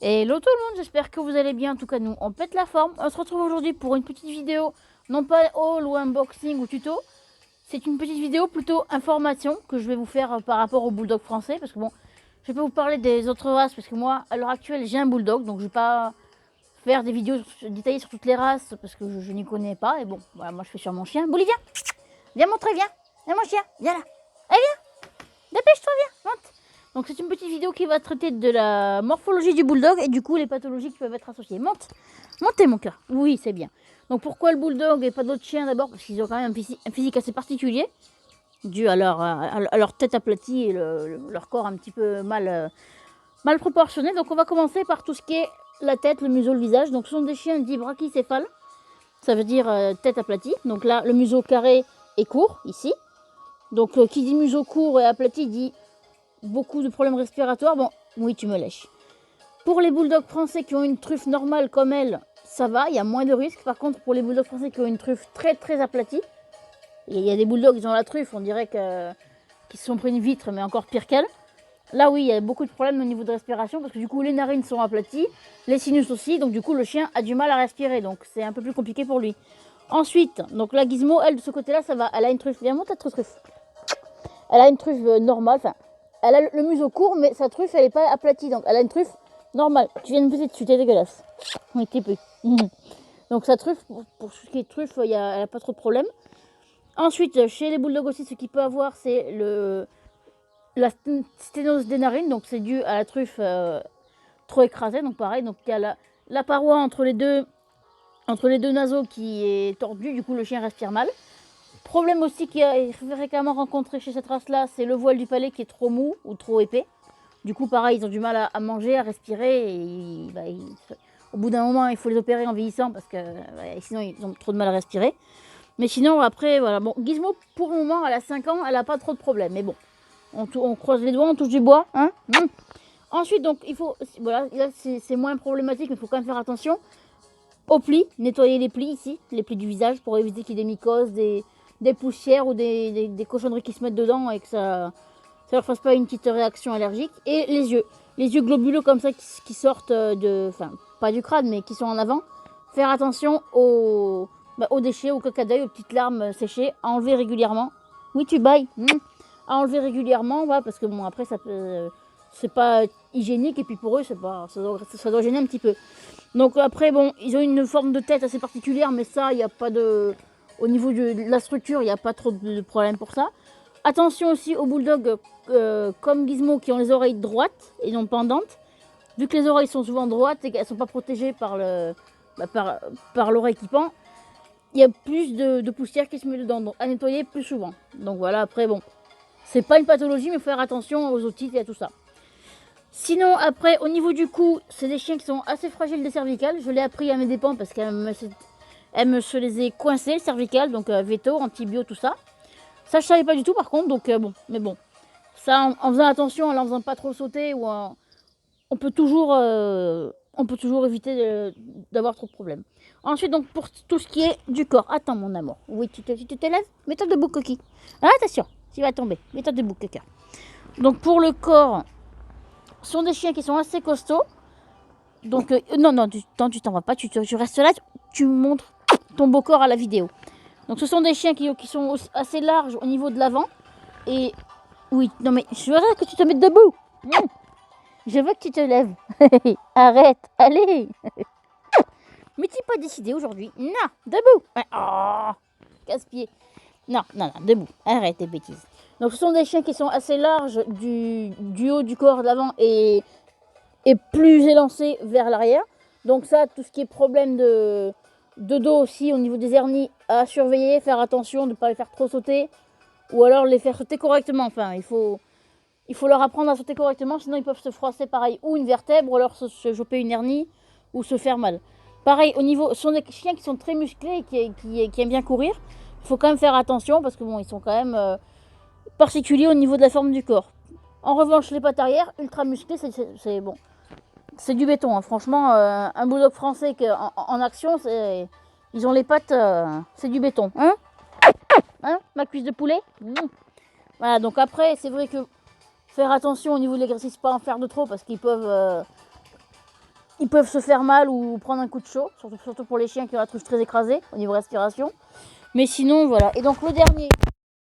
Hello tout le monde, j'espère que vous allez bien. En tout cas, nous, on pète la forme. On se retrouve aujourd'hui pour une petite vidéo, non pas haul ou unboxing ou tuto. C'est une petite vidéo plutôt information que je vais vous faire par rapport au bulldog français. Parce que bon, je vais pas vous parler des autres races parce que moi, à l'heure actuelle, j'ai un bulldog. Donc je vais pas faire des vidéos détaillées sur toutes les races parce que je n'y connais pas. Et bon, voilà, moi je fais sur mon chien. Bolivien, viens montrer, viens. Viens mon chien, viens là. Allez, viens, dépêche-toi, viens, monte. Donc c'est une petite vidéo qui va traiter de la morphologie du bulldog et du coup les pathologies qui peuvent être associées. Monte, montez mon cœur. Oui, c'est bien. Donc pourquoi le bulldog et pas d'autres chiens d'abord? Parce qu'ils ont quand même un physique assez particulier, dû à leur tête aplatie et leur corps un petit peu mal proportionné. Donc on va commencer par tout ce qui est la tête, le museau, le visage. Donc ce sont des chiens dits brachycéphales, ça veut dire tête aplatie. Donc là le museau carré et court ici. Donc qui dit museau court et aplati dit beaucoup de problèmes respiratoires. Bon, oui, tu me lèches. Pour les bulldogs français qui ont une truffe normale comme elle, ça va, il y a moins de risques. Par contre, pour les bulldogs français qui ont une truffe très très aplatie, il y a des bulldogs qui ont la truffe, on dirait qu'ils se sont pris une vitre, mais encore pire qu'elle. Là, oui, il y a beaucoup de problèmes au niveau de respiration parce que du coup, les narines sont aplaties, les sinus aussi, donc du coup, le chien a du mal à respirer, donc c'est un peu plus compliqué pour lui. Ensuite, donc la Gizmo, elle, de ce côté-là, ça va. Elle a une truffe, viens, monte ta truffe. Elle a une truffe normale, enfin, elle a le museau court, mais sa truffe, elle n'est pas aplatie. Donc, elle a une truffe normale. Tu viens de me pisser dessus, t'es dégueulasse. Oui, t'es peu. Donc, sa truffe, pour ce qui est truffe, elle n'a pas trop de problème. Ensuite, chez les bulldogs aussi, ce qu'il peut avoir, c'est la sténose des narines. Donc, c'est dû à la truffe trop écrasée. Donc, pareil, donc il y a la paroi entre les deux naseaux qui est tordue. Du coup, le chien respire mal. Problème aussi qu'il y a fréquemment rencontré chez cette race-là, c'est le voile du palais qui est trop mou ou trop épais. Du coup, pareil, ils ont du mal à manger, à respirer. Et au bout d'un moment, il faut les opérer en vieillissant parce que sinon, ils ont trop de mal à respirer. Mais sinon, après, voilà. Bon, Gizmo, pour le moment, elle a 5 ans, elle n'a pas trop de problèmes. Mais bon, on croise les doigts, on touche du bois. Hein. Ensuite, donc, il faut. Voilà, là, c'est moins problématique, mais il faut quand même faire attention aux plis. Nettoyer les plis ici, les plis du visage pour éviter qu'il y ait des mycoses, des poussières ou des cochonneries qui se mettent dedans et que ça leur fasse pas une petite réaction allergique. Et les yeux globuleux comme ça qui sortent enfin pas du crâne mais qui sont en avant. Faire attention aux déchets, aux caca d'œil, aux petites larmes séchées, à enlever régulièrement. Oui, tu bailles. À enlever régulièrement, voilà, parce que bon après ça peut, c'est pas hygiénique et puis pour eux c'est pas, ça doit gêner un petit peu. Donc après bon, ils ont une forme de tête assez particulière, mais ça il n'y a pas de, au niveau de la structure, il n'y a pas trop de problème pour ça. Attention aussi aux bulldogs comme Gizmo qui ont les oreilles droites et non pendantes. Vu que les oreilles sont souvent droites et qu'elles ne sont pas protégées par l'oreille qui pend, il y a plus de poussière qui se met dedans. Donc à nettoyer plus souvent. Donc voilà, après bon, c'est pas une pathologie, mais il faut faire attention aux otites et à tout ça. Sinon, après, au niveau du cou, c'est des chiens qui sont assez fragiles des cervicales. Je l'ai appris à mes dépens parce qu'elle me se les est coincées, le cervical, donc veto, antibio, tout ça. Ça, je savais pas du tout par contre, donc bon, mais bon. Ça, en faisant attention, en faisant pas trop sauter, on peut toujours éviter d'avoir trop de problèmes. Ensuite, donc, pour tout ce qui est du corps. Attends, mon amour. Oui, tu te lèves. Mets-toi debout, coquille. Ah, attention, tu vas tomber. Mets-toi debout, caca. Donc, pour le corps, ce sont des chiens qui sont assez costauds. Donc, non, tu t'en vas pas. Tu restes là. Tu montres ton beau corps à la vidéo. Donc, ce sont des chiens qui sont assez larges au niveau de l'avant. Et oui, non, mais je voudrais que tu te mettes debout. Je veux que tu te lèves. Arrête, allez. Mais tu n'es pas décidé aujourd'hui. Non, debout. Oh, casse-pied. Non, debout. Arrête tes bêtises. Donc ce sont des chiens qui sont assez larges du haut du corps de l'avant et plus élancés vers l'arrière. Donc ça, tout ce qui est problème de dos aussi au niveau des hernies à surveiller, faire attention de ne pas les faire trop sauter ou alors les faire sauter correctement. Enfin, il faut leur apprendre à sauter correctement, sinon ils peuvent se froisser pareil ou une vertèbre ou alors se choper une hernie ou se faire mal. Pareil, au niveau, ce sont des chiens qui sont très musclés et qui aiment bien courir. Il faut quand même faire attention parce que bon, ils sont quand même particuliers au niveau de la forme du corps. En revanche, les pattes arrière, ultra musclées, c'est bon. C'est du béton, hein. Franchement, un bulldog français en action, ils ont les pattes, c'est du béton. Hein, ma cuisse de poulet. Voilà, donc après, c'est vrai que faire attention au niveau de l'exercice, pas en faire de trop parce qu'ils peuvent ils peuvent se faire mal ou prendre un coup de chaud, surtout pour les chiens qui ont la truffe très écrasée au niveau respiration. Mais sinon, voilà. Et donc le dernier,